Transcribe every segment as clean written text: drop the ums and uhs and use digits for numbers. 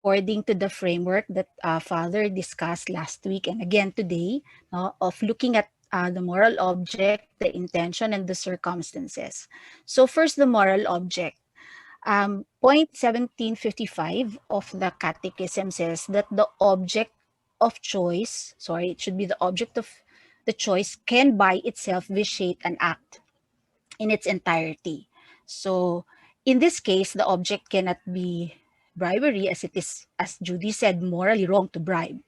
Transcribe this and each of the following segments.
according to the framework that Father discussed last week and again today, of looking at the moral object, the intention, and the circumstances. So first, the moral object. Point 1755 of the Catechism says that the object of choice, sorry, it should be the object of the choice, can by itself vitiate an act in its entirety. So in this case, the object cannot be bribery, as it is, as Judy said, morally wrong to bribe.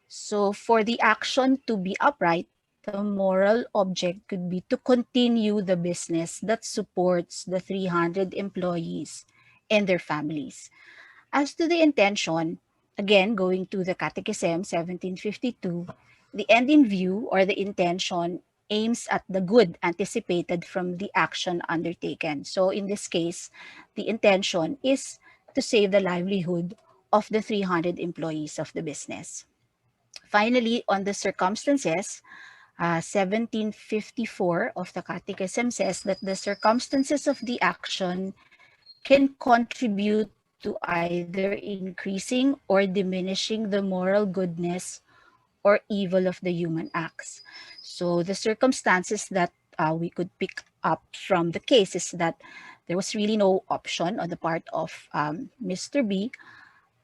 So for the action to be upright, the moral object could be to continue the business that supports the 300 employees and their families. As to the intention, again, going to the Catechism 1752, the end in view or the intention aims at the good anticipated from the action undertaken. So in this case, the intention is to save the livelihood of the 300 employees of the business. Finally, on the circumstances, 1754 of the Catechism says that the circumstances of the action can contribute to either increasing or diminishing the moral goodness or evil of the human acts. So the circumstances that we could pick up from the case is that there was really no option on the part of Mr. B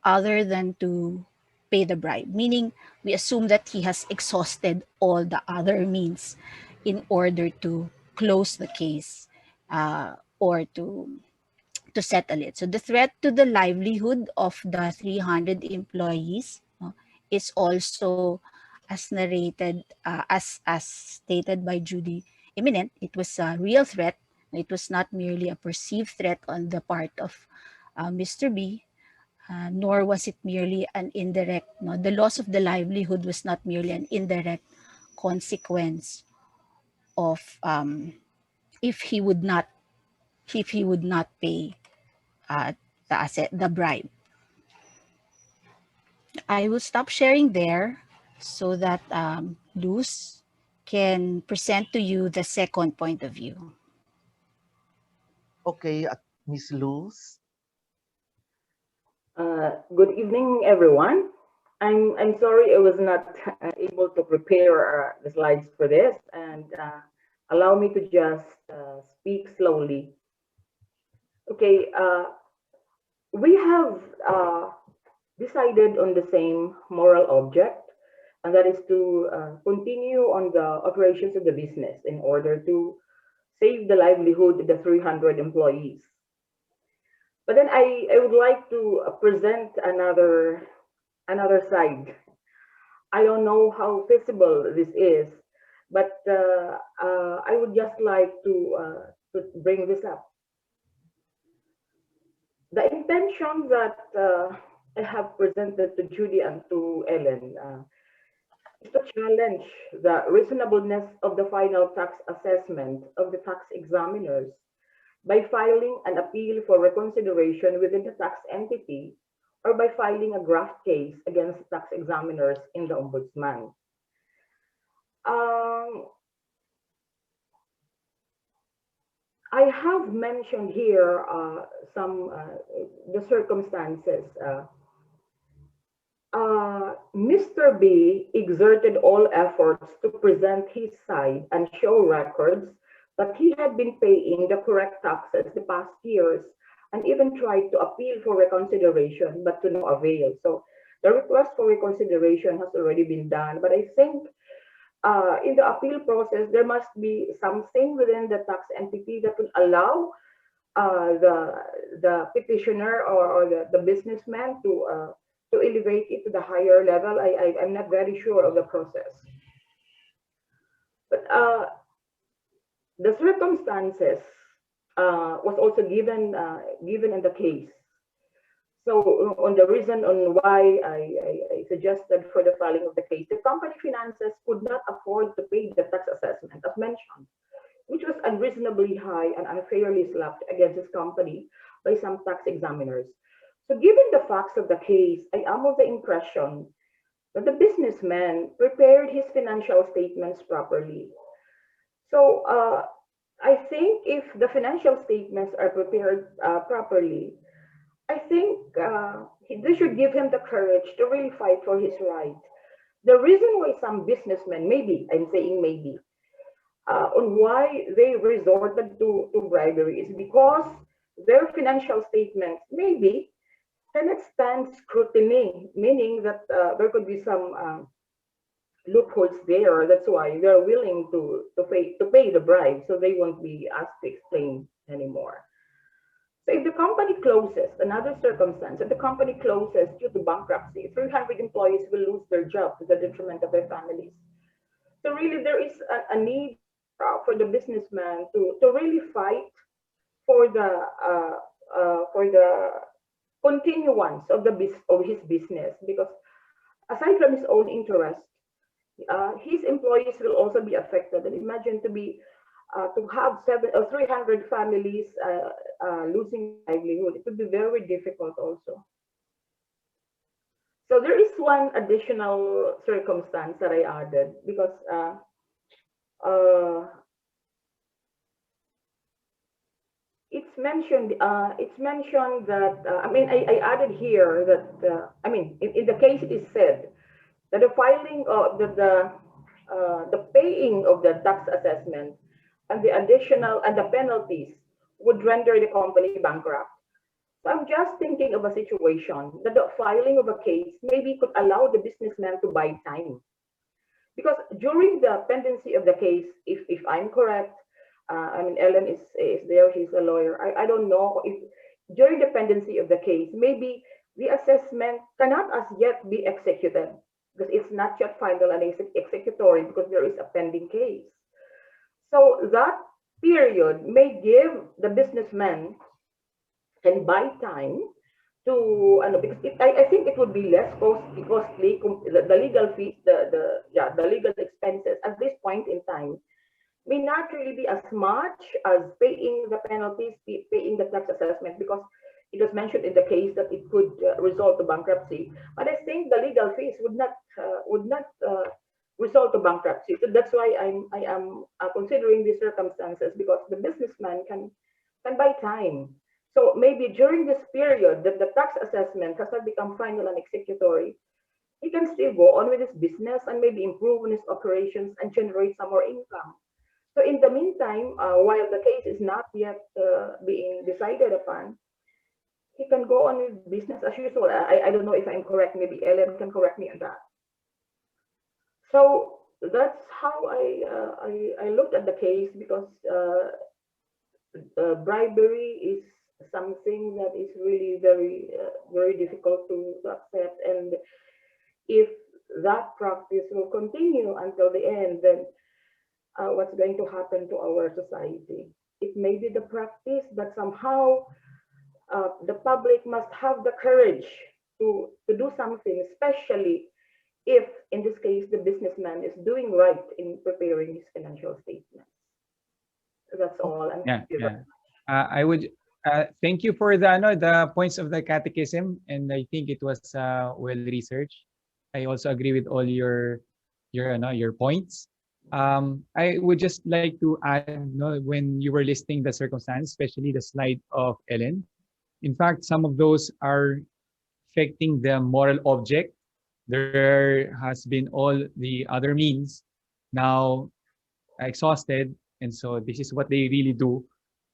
other than to pay the bribe, meaning we assume that he has exhausted all the other means in order to close the case or to settle it. So the threat to the livelihood of the 300 employees is also, as narrated, as stated by Judy, imminent. It was a real threat. It was not merely a perceived threat on the part of Mr. B, nor was it merely an indirect. No, the loss of the livelihood was not merely an indirect consequence of if he would not pay uh, the bribe. I will stop sharing there so that Luz can present to you the second point of view. Okay, Miss Luz. Good evening, everyone. I'm sorry I was not able to prepare the slides for this, and allow me to just speak slowly. Okay, we have decided on the same moral object, and that is to continue on the operations of the business in order to save the livelihood of the 300 employees. But then I would like to present another side. I don't know how feasible this is, but I would just like to bring this up. The intention that I have presented to Judy and to Ellen is to challenge the reasonableness of the final tax assessment of the tax examiners by filing an appeal for reconsideration within the tax entity or by filing a graft case against tax examiners in the ombudsman. Um, I have mentioned here some the circumstances. Mr. B exerted all efforts to present his side and show records that he had been paying the correct taxes the past years and even tried to appeal for reconsideration, but to no avail. So the request for reconsideration has already been done, but I think in the appeal process, there must be something within the tax entity that will allow the petitioner or the businessman to elevate it to the higher level. I'm not very sure of the process. But the circumstances was also given in the case. So on the reason on why I suggested for the filing of the case, the company finances could not afford to pay the tax assessment as mentioned, which was unreasonably high and unfairly slapped against this company by some tax examiners. So given the facts of the case, I am of the impression that the businessman prepared his financial statements properly. So I think if the financial statements are prepared properly, I think They should give him the courage to really fight for his rights. The reason why some businessmen, maybe, I'm saying maybe, on why they resorted to bribery is because their financial statements maybe cannot stand scrutiny, meaning that there could be some loopholes there. That's why they're willing to pay the bribe, so they won't be asked to explain anymore. So if the company closes, another circumstance, if the company closes due to bankruptcy, 300 employees will lose their job to the detriment of their families. So really, there is a need for the businessman to really fight for the continuance of of his business, because aside from his own interest, his employees will also be affected. And imagine to have 300 families losing livelihood. It would be very difficult also. So there is one additional circumstance that I added, because uh, it's mentioned that I added here that in the case it is said that the filing of the paying of the tax assessment and the additional and the penalties would render the company bankrupt. So I'm just thinking of a situation that the filing of a case maybe could allow the businessman to buy time. Because during the pendency of the case, if I'm correct, Ellen is there, he's a lawyer. I don't know if during the pendency of the case, maybe the assessment cannot as yet be executed because it's not yet final and executory because there is a pending case. So that period may give the businessman and buy time to because I think it would be less costly the legal fees, the legal expenses at this point in time may not really be as much as paying the penalties, paying the tax assessment, because it was mentioned in the case that it could result to bankruptcy. But I think the legal fees would not result to bankruptcy. So that's why I am considering these circumstances, because the businessman can buy time. So maybe during this period that the tax assessment has not become final and executory, he can still go on with his business and maybe improve on his operations and generate some more income. So in the meantime, while the case is not yet being decided upon, he can go on with business as usual. I don't know if I'm correct. Maybe Ellen can correct me on that. So that's how I looked at the case, because bribery is something that is really very difficult to accept. And if that practice will continue until the end, then what's going to happen to our society? It may be the practice, but somehow the public must have the courage to do something, especially if, in this case, the businessman is doing right in preparing his financial statements. That's all. And Yeah, thank you. yeah. I would thank you for the points of the catechism, and I think it was well researched. I also agree with all your points. I would just like to add, when you were listing the circumstance, especially the slide of Ellen. In fact, some of those are affecting the moral object. There has been all the other means now exhausted, and so this is what they really do,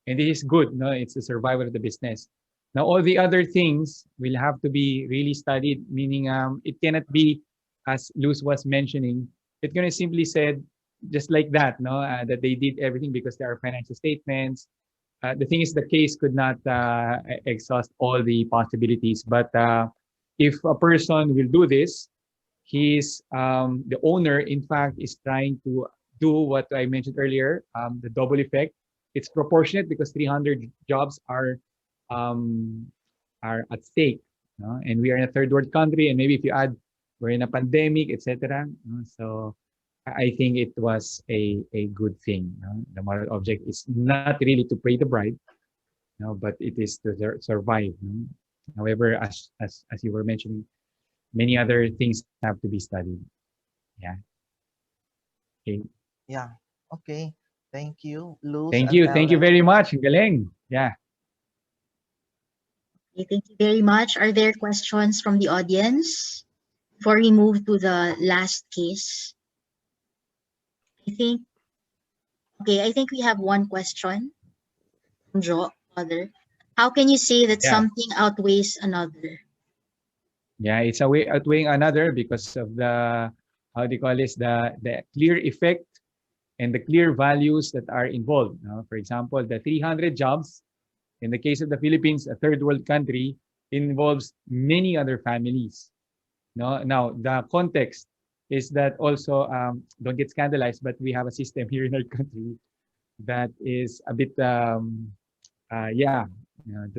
and this is good. No, it's the survival of the business. Now, all the other things will have to be really studied. Meaning, it cannot be, as Luz was mentioning, it's going to simply said just like that, that they did everything because there are financial statements. The thing is, the case could not exhaust all the possibilities. But if a person will do this, he's the owner, in fact, is trying to do what I mentioned earlier, the double effect. It's proportionate because 300 jobs are at stake, and we are in a third world country, and maybe if you add, we're in a pandemic, etc. So I think it was a good thing. The moral object is not really to pay the bribe, but it is to survive. However, as you were mentioning, many other things have to be studied. Yeah. Okay. Yeah. Okay. Thank you, Luz Thank and you. Thank you Ellen. very much. Galing. Yeah. Okay, thank you very much. Are there questions from the audience before we move to the last case? I think, okay, I think we have one question from Jo, Father. How can you say that Yeah. something outweighs another? Yeah, it's a way outweighing another because of the, how do you call this, the clear effect and the clear values that are involved. For example, the 300 jobs, in the case of the Philippines, a third world country, involves many other families. Now, the context is that also, don't get scandalized, but we have a system here in our country that is a bit,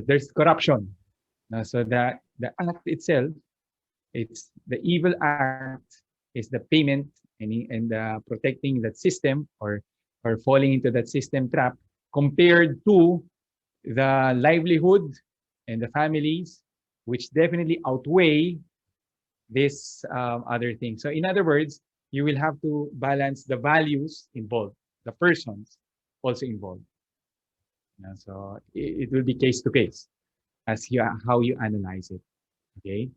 there's corruption. So that the act itself, it's the evil act is the payment and protecting that system or falling into that system trap compared to the livelihood and the families, which definitely outweigh this other thing. So in other words, you will have to balance the values involved, the persons also involved. So it will be case to case as how you analyze it. Okay.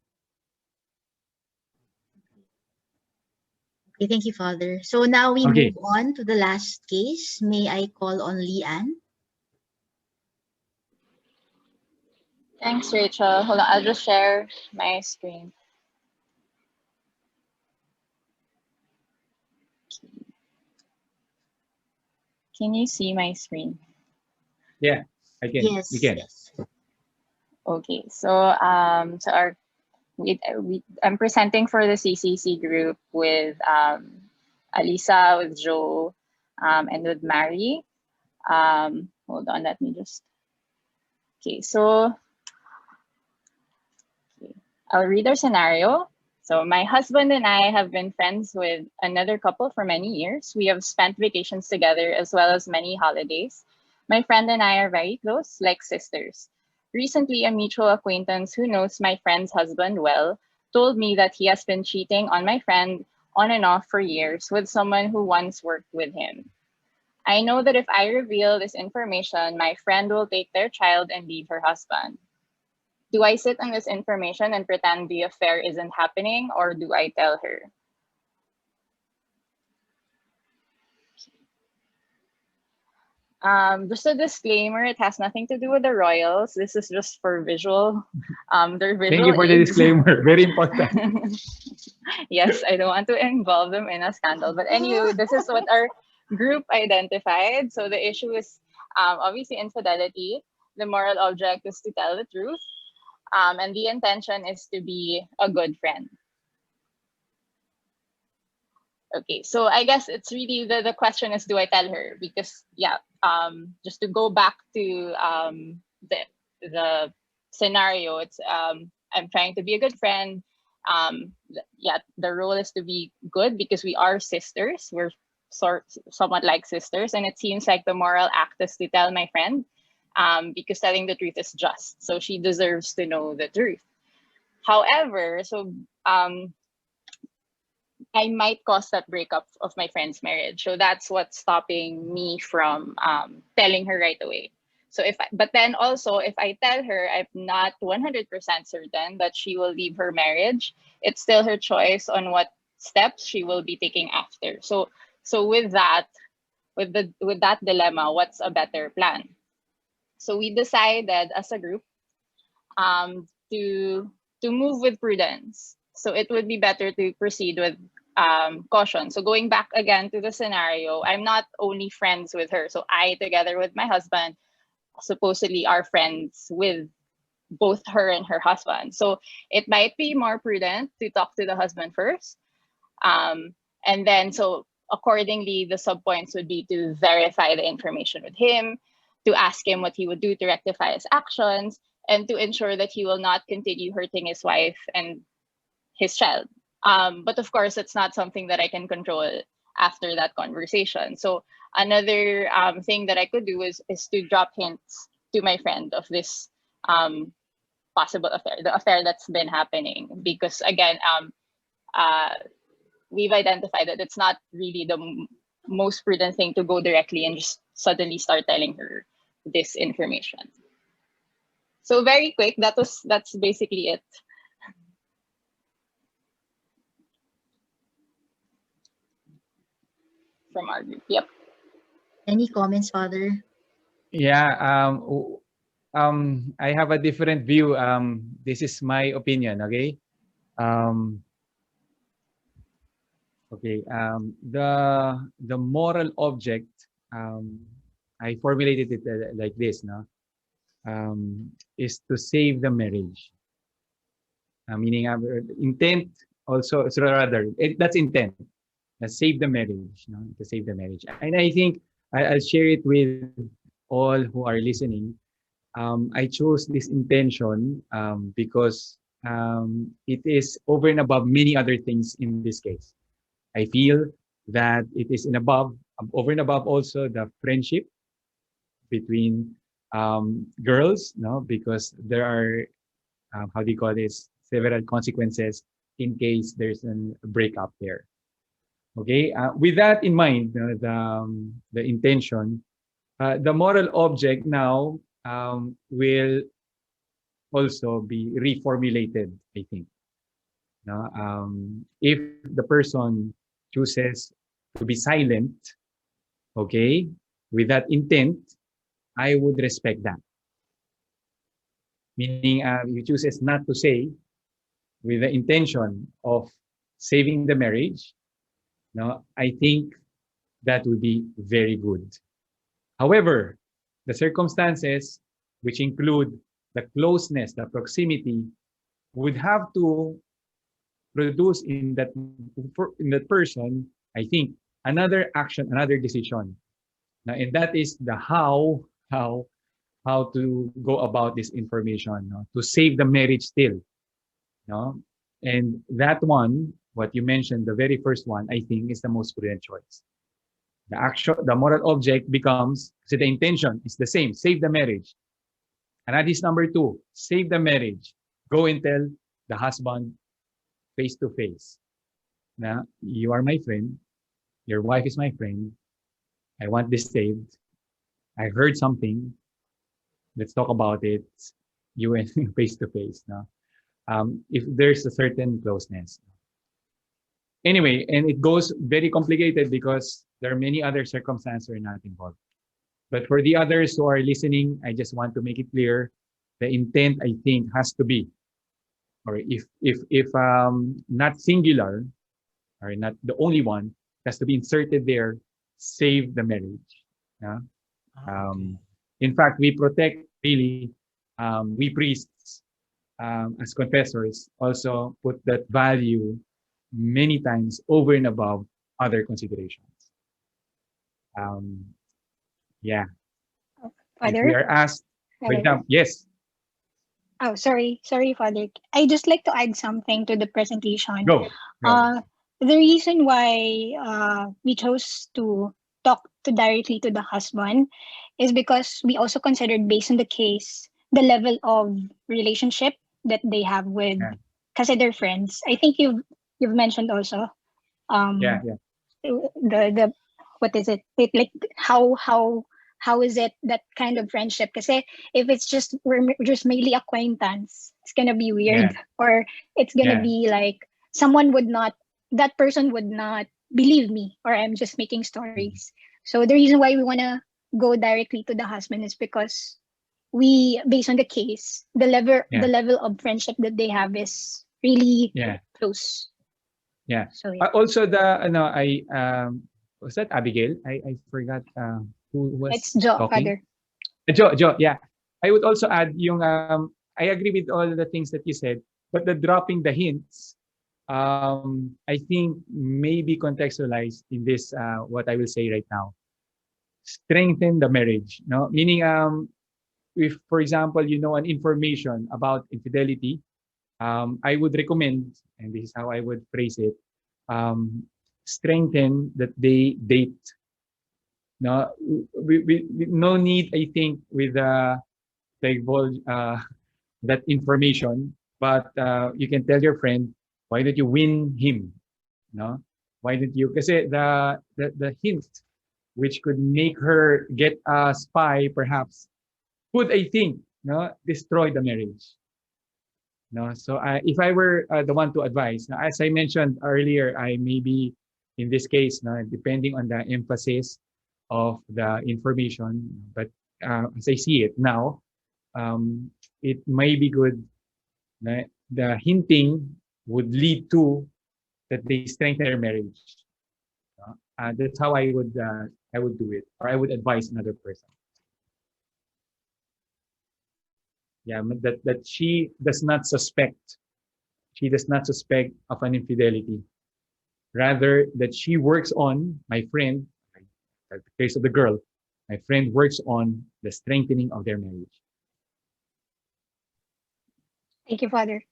Okay, thank you, Father. So now we Okay. move on to the last case. May I call on Leanne? Thanks, Rachel. Hold on, I'll just share my screen. Can you see my screen? Yeah, I can. Yes, We can. yes. Okay, so I'm presenting for the CCC group with Alisa, with Joe, and with Mary. Hold on, let me just. Okay, so I'll read our scenario. So my husband and I have been friends with another couple for many years. We have spent vacations together as well as many holidays. My friend and I are very close, like sisters. Recently, a mutual acquaintance who knows my friend's husband well told me that he has been cheating on my friend on and off for years with someone who once worked with him. I know that if I reveal this information, my friend will take their child and leave her husband. Do I sit on this information and pretend the affair isn't happening, or do I tell her? Just a disclaimer, it has nothing to do with the royals. This is just for visual. Their visual Thank you for the aids. disclaimer. Very important. Yes, I don't want to involve them in a scandal. But anyway, this is what our group identified. So the issue is obviously infidelity. The moral object is to tell the truth. And the intention is to be a good friend. Okay, so I guess it's really the question is, do I tell her? Because yeah, just to go back to the scenario, it's I'm trying to be a good friend. Yeah, the role is to be good because we are sisters. We're somewhat like sisters, and it seems like the moral act is to tell my friend, because telling the truth is just. So she deserves to know the truth. However, so I might cause that breakup of my friend's marriage. So that's what's stopping me from telling her right away. So but then also if I tell her I'm not 100% certain that she will leave her marriage, it's still her choice on what steps she will be taking after. So with that dilemma, what's a better plan? So we decided as a group to move with prudence. So it would be better to proceed with caution. So going back again to the scenario, I'm not only friends with her. So I, together with my husband, supposedly are friends with both her and her husband. So it might be more prudent to talk to the husband first. And then, so accordingly, the subpoints would be to verify the information with him, to ask him what he would do to rectify his actions, and to ensure that he will not continue hurting his wife and his child. But of course, it's not something that I can control after that conversation. So another thing that I could do is to drop hints to my friend of this possible affair, the affair that's been happening. Because again, we've identified that it's not really the most prudent thing to go directly and just suddenly start telling her this information. So very quick. That's basically it. From our group. Yep. Any comments, Father? Yeah. I have a different view. This is my opinion. Okay. Um, okay. The moral object. I formulated it like this. No. Is to save the marriage. Meaning, intent also. So rather, that's intent. Save the marriage. No, to save the marriage. And I think I'll share it with all who are listening. I chose this intention because it is over and above many other things in this case. I feel that it is over and above also the friendship between girls, no, because there are how do you call this, several consequences in case there's a breakup there. Okay, with that in mind, the intention, the moral object now will also be reformulated, I think. No? If the person chooses to be silent, okay, with that intent, I would respect that. Meaning, you chooses not to say with the intention of saving the marriage. No, I think that would be very good. However, the circumstances, which include the closeness, the proximity, would have to produce in that person, I think, another action, another decision. Now, and that is the how to go about this information, no? To save the marriage still. No? And that one, what you mentioned, the very first one, I think is the most prudent choice. The action, the moral object becomes, so the intention is the same, save the marriage. And that is number 2, save the marriage. Go and tell the husband face to face. Now, you are my friend. Your wife is my friend. I want this saved. I heard something. Let's talk about it. You and face to face. Now, if there's a certain closeness. Anyway, and it goes very complicated because there are many other circumstances are not involved. But for the others who are listening, I just want to make it clear, the intent, I think, has to be, or if not singular, or not the only one, has to be inserted there, save the marriage. Yeah? Okay. In fact, we protect really, we priests, as confessors, also put that value many times over and above other considerations. Yeah. If we Father? are asked, for Hello. example, yes, Oh, sorry, Father. I just like to add something to the presentation. go. Uh, the reason why we chose to talk to directly to the husband is because we also considered, based on the case, the level of relationship that they have with, Yeah. kasi they're friends. I think you've mentioned also Yeah, the what is it? Like how is it that kind of friendship? Kasi if it's just we're just merely acquaintance, it's gonna be weird, or it's gonna Yeah. be like that person would not believe me, or I'm just making stories. So the reason why we wanna go directly to the husband is because we, based on the case, the level of friendship that they have is really yeah, close. yeah. So yeah. Also, was that Abigail? I forgot who was It's Joe, talking. Father. Joe, yeah. I would also add yung I agree with all the things that you said, but the dropping the hints, I think may be contextualized in this what I will say right now. Strengthen the marriage, no? Meaning if for example you know an information about infidelity, I would recommend, and this is how I would phrase it, strengthen that they date. No, we no need, I think, with divulge that information, but you can tell your friend, why don't you win him? No, why don't you? Kasi the hint which could make her get a spy, perhaps, could, I think, no, destroy the marriage. No, so if I were the one to advise, now, as I mentioned earlier, I may be in this case, no, depending on the emphasis of the information, but as I see it now, it may be good. The hinting would lead to that they strengthen their marriage. That's how I would do it, or I would advise another person. Yeah, that she does not suspect. She does not suspect of an infidelity. Rather, that she works on, my friend, in the case of the girl, my friend works on the strengthening of their marriage. Thank you, Father.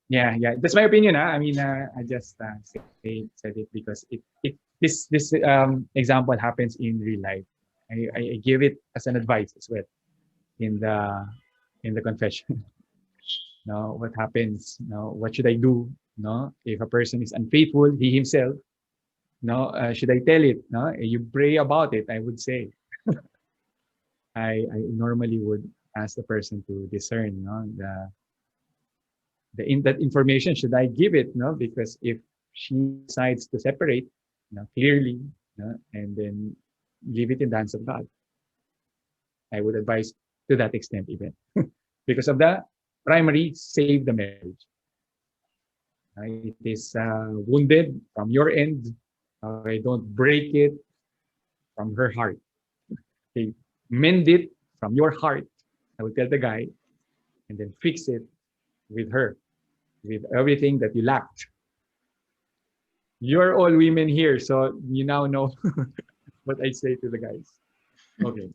Yeah, that's my opinion. I mean, I just said it because this example happens in real life. I give it as an advice as well in the confession. No, what happens? No, what should I do? No, if a person is unfaithful, he himself. No, should I tell it? No, you pray about it. I would say. I normally would ask the person to discern. No, that information, should I give it? No, because if she decides to separate, clearly, and then leave it in the hands of God, I would advise to that extent even. Because of the primary, save the marriage. It is wounded from your end. Don't break it from her heart. Okay. Mend it from your heart. I would tell the guy, and then fix it with her, with everything that you lacked. You're all women here, so you now know what I say to the guys. Okay.